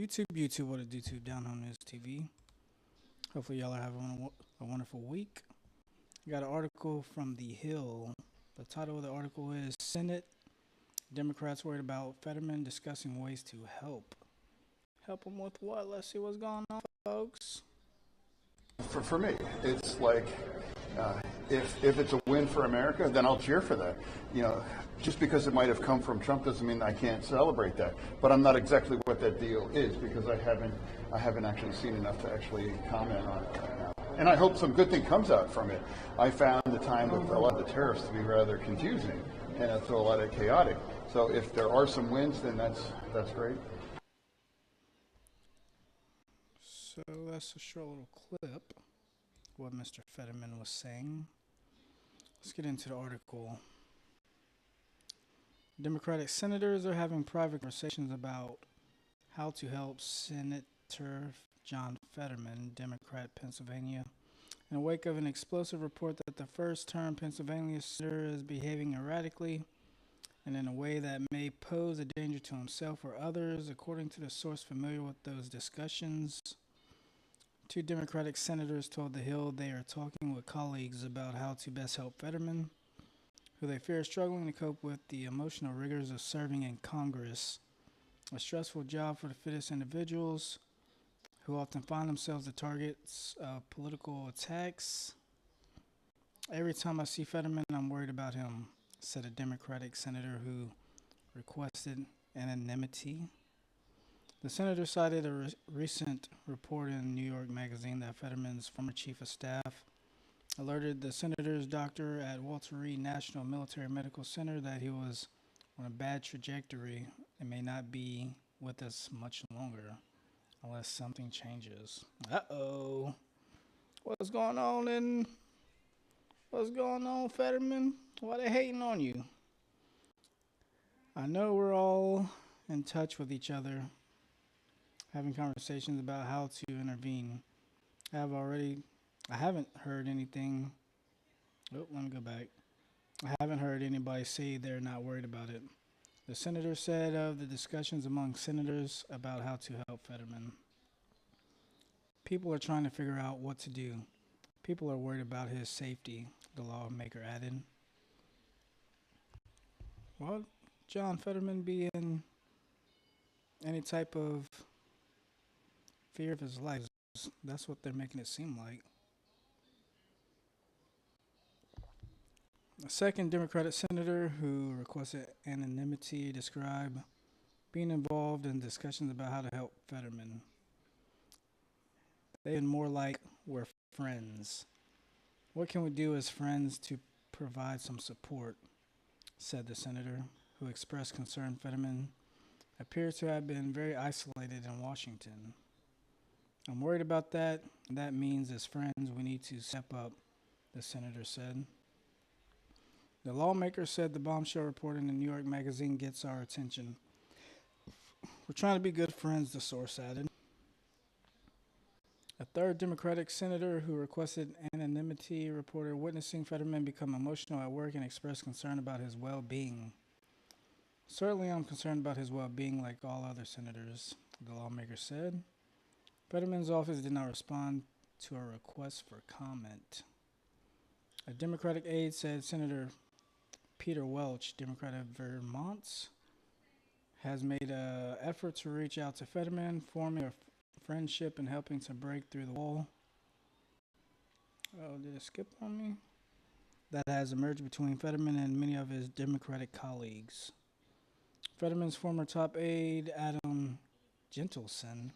YouTube, what it do to Down Home News TV. Hopefully y'all are having a wonderful week. I got an article from The Hill. The title of the article is Senate Democrats worried about Fetterman discussing ways to help. Help them with what? Let's see what's going on, folks. For me, it's like if it's a win for America, then I'll cheer for that. Just because it might have come from Trump doesn't mean I can't celebrate that. But I'm not exactly what that deal is because I haven't actually seen enough to actually comment on it right now. And I hope some good thing comes out from it. I found the time with a lot of the tariffs to be rather confusing and also a lot of chaotic. So if there are some wins, then that's great. So that's a short little clip of what Mr. Fetterman was saying. Let's get into the article. Democratic senators are having private conversations about how to help Senator John Fetterman, Democrat, Pennsylvania, in the wake of an explosive report that the first-term Pennsylvania senator is behaving erratically and in a way that may pose a danger to himself or others, according to the source familiar with those discussions. Two Democratic senators told The Hill they are talking with colleagues about how to best help Fetterman, who they fear is struggling to cope with the emotional rigors of serving in Congress, a stressful job for the fittest individuals who often find themselves the targets of political attacks. Every time I see Fetterman, I'm worried about him, said a Democratic senator who requested anonymity. The senator cited a recent report in New York Magazine that Fetterman's former chief of staff alerted the senator's doctor at Walter Reed National Military Medical Center that he was on a bad trajectory and may not be with us much longer unless something changes. Uh-oh. What's going on, Fetterman? Why they hating on you? I know we're all in touch with each other, having conversations about how to intervene. I haven't heard anything. Oh, let me go back. I haven't heard anybody say they're not worried about it. The senator said of the discussions among senators about how to help Fetterman. People are trying to figure out what to do. People are worried about his safety, the lawmaker added. Well, John Fetterman be in any type of fear of his life. That's what they're making it seem like. A second Democratic senator who requested anonymity described being involved in discussions about how to help Fetterman. They've been more like we're friends. What can we do as friends to provide some support, said the senator, who expressed concern Fetterman appears to have been very isolated in Washington. I'm worried about that. That means as friends we need to step up, the senator said. The lawmaker said the bombshell report in the New York Magazine gets our attention. We're trying to be good friends, the source added. A third Democratic senator who requested anonymity reported witnessing Fetterman become emotional at work and expressed concern about his well-being. Certainly I'm concerned about his well-being like all other senators, the lawmaker said. Fetterman's office did not respond to a request for comment. A Democratic aide said Senator Peter Welch, Democrat of Vermont, has made an effort to reach out to Fetterman, forming a friendship and helping to break through the wall. Oh, did it skip on me? That has emerged between Fetterman and many of his Democratic colleagues. Fetterman's former top aide, Adam Gentleson,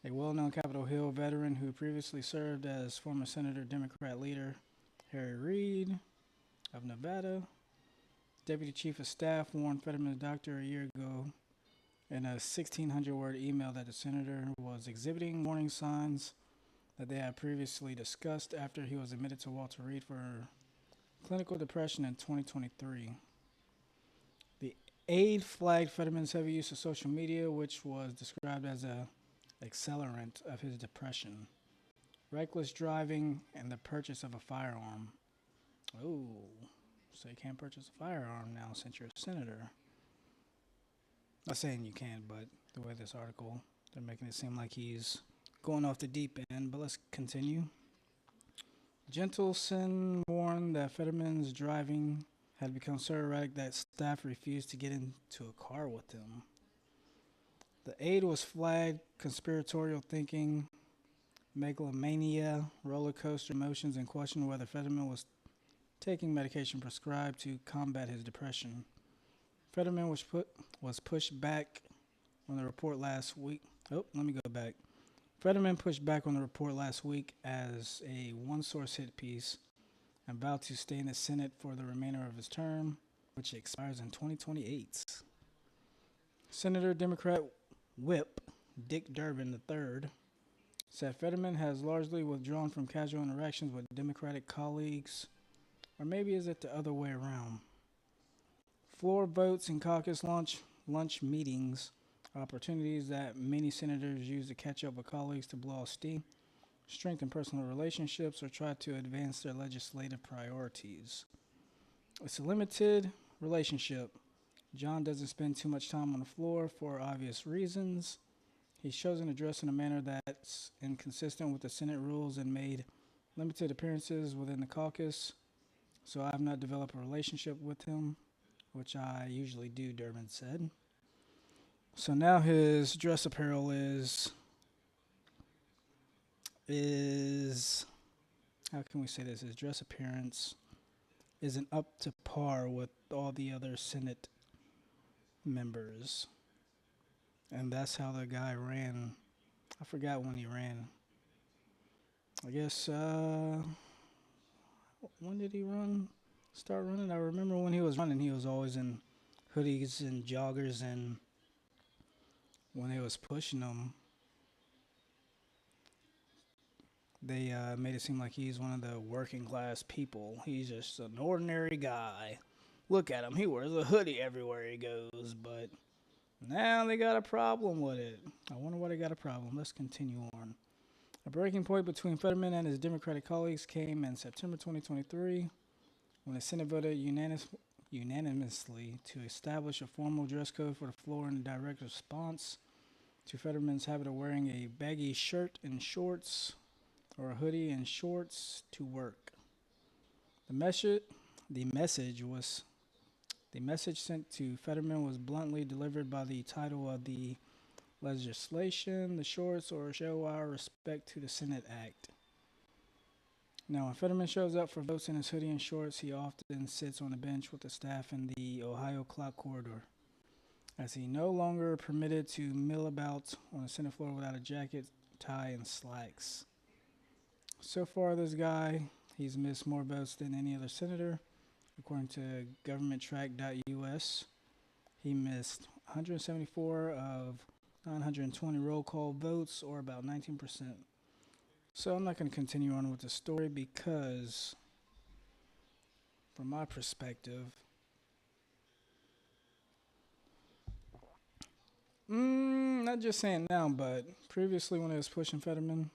a well-known Capitol Hill veteran who previously served as former Senator Democrat leader Harry Reid of Nevada, Deputy Chief of Staff, warned Fetterman's doctor a year ago in a 1,600-word email that the senator was exhibiting warning signs that they had previously discussed after he was admitted to Walter Reed for clinical depression in 2023. The aide flagged Fetterman's heavy use of social media, which was described as an accelerant of his depression, reckless driving, and the purchase of a firearm. Oh, so you can't purchase a firearm now since you're a senator. Not saying you can't, but the way this article They're making it seem like he's going off the deep end, but let's continue. Gentleson warned that Fetterman's driving had become so erratic that staff refused to get into a car with him. The aide was flagged conspiratorial thinking, megalomania, roller coaster emotions, and questioned whether Fetterman was taking medication prescribed to combat his depression. Fetterman was pushed back on the report last week. Fetterman pushed back on the report last week as a one-source hit piece and vowed to stay in the Senate for the remainder of his term, which expires in 2028. Senator Democrat Whip Dick Durbin III said Fetterman has largely withdrawn from casual interactions with Democratic colleagues, or maybe is it the other way around? Floor votes and caucus lunch meetings are opportunities that many senators use to catch up with colleagues to blow off steam, strengthen personal relationships, or try to advance their legislative priorities. It's a limited relationship. John doesn't spend too much time on the floor for obvious reasons. He's chosen to dress in a manner that's inconsistent with the Senate rules and made limited appearances within the caucus, so I have not developed a relationship with him, which I usually do, Durbin said. So now his dress apparel is how can we say this? His dress appearance isn't up to par with all the other Senate members. And that's how the guy ran. I forgot when he ran. I guess, when did he start running? I remember when he was running, he was always in hoodies and joggers, and when they was pushing him, they made it seem like he's one of the working class people. He's just an ordinary guy. Look at him. He wears a hoodie everywhere he goes, but now they got a problem with it. I wonder why they got a problem. Let's continue on. A breaking point between Fetterman and his Democratic colleagues came in September 2023 when the Senate voted unanimously to establish a formal dress code for the floor in direct response to Fetterman's habit of wearing a baggy shirt and shorts or a hoodie and shorts to work. The message sent to Fetterman was bluntly delivered by the title of the legislation, the shorts, or show our respect to the Senate Act. Now, when Fetterman shows up for votes in his hoodie and shorts, he often sits on a bench with the staff in the Ohio clock corridor, as he no longer permitted to mill about on the Senate floor without a jacket, tie, and slacks. So far, this guy, he's missed more votes than any other senator. According to governmenttrack.us, he missed 174 of 920 roll call votes, or about 19%. So I'm not going to continue on with the story because, from my perspective, not just saying now, but previously when I was pushing Fetterman,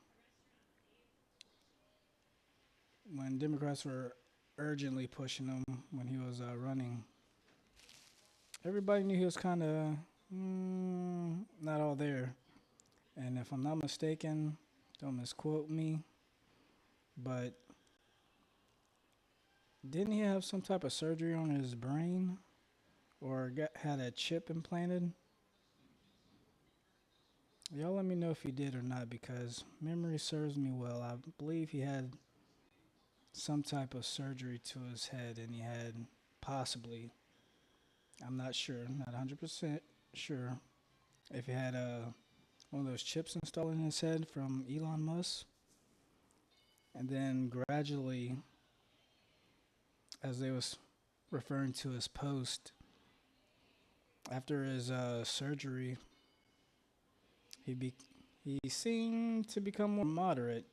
when Democrats were urgently pushing him when he was running, everybody knew he was kind of not all there. And if I'm not mistaken, don't misquote me, but didn't he have some type of surgery on his brain or had a chip implanted? Y'all let me know if he did or not, because memory serves me well. I believe he had some type of surgery to his head, and he had possibly, I'm not sure, not 100% sure, if he had one of those chips installed in his head from Elon Musk. And then gradually, as they was referring to his post, after his surgery, he seemed to become more moderate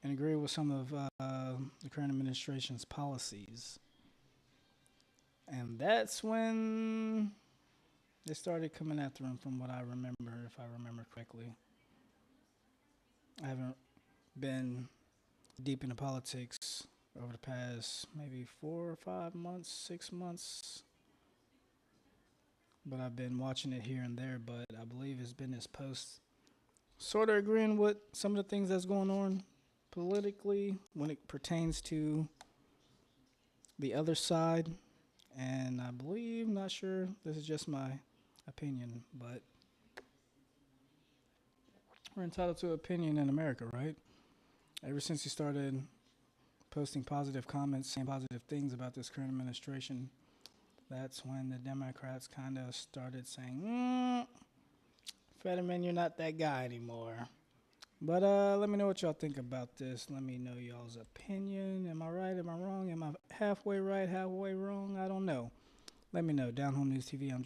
and agree with some of the current administration's policies. And that's when they started coming after him, from what I remember, if I remember correctly. I haven't been deep into politics over the past maybe 4 or 5 months, 6 months. but I've been watching it here and there. But I believe it's been his posts sort of agreeing with some of the things that's going on politically when it pertains to the other side. And I believe, not sure, this is just my opinion, but we're entitled to opinion in America, right? Ever since he started posting positive comments, saying positive things about this current administration, that's when the Democrats kind of started saying, Fetterman, you're not that guy anymore. But let me know what y'all think about this. Let me know y'all's opinion. Am I right? Am I wrong? Am I halfway right, halfway wrong? I don't know. Let me know. Down Home News TV. I'm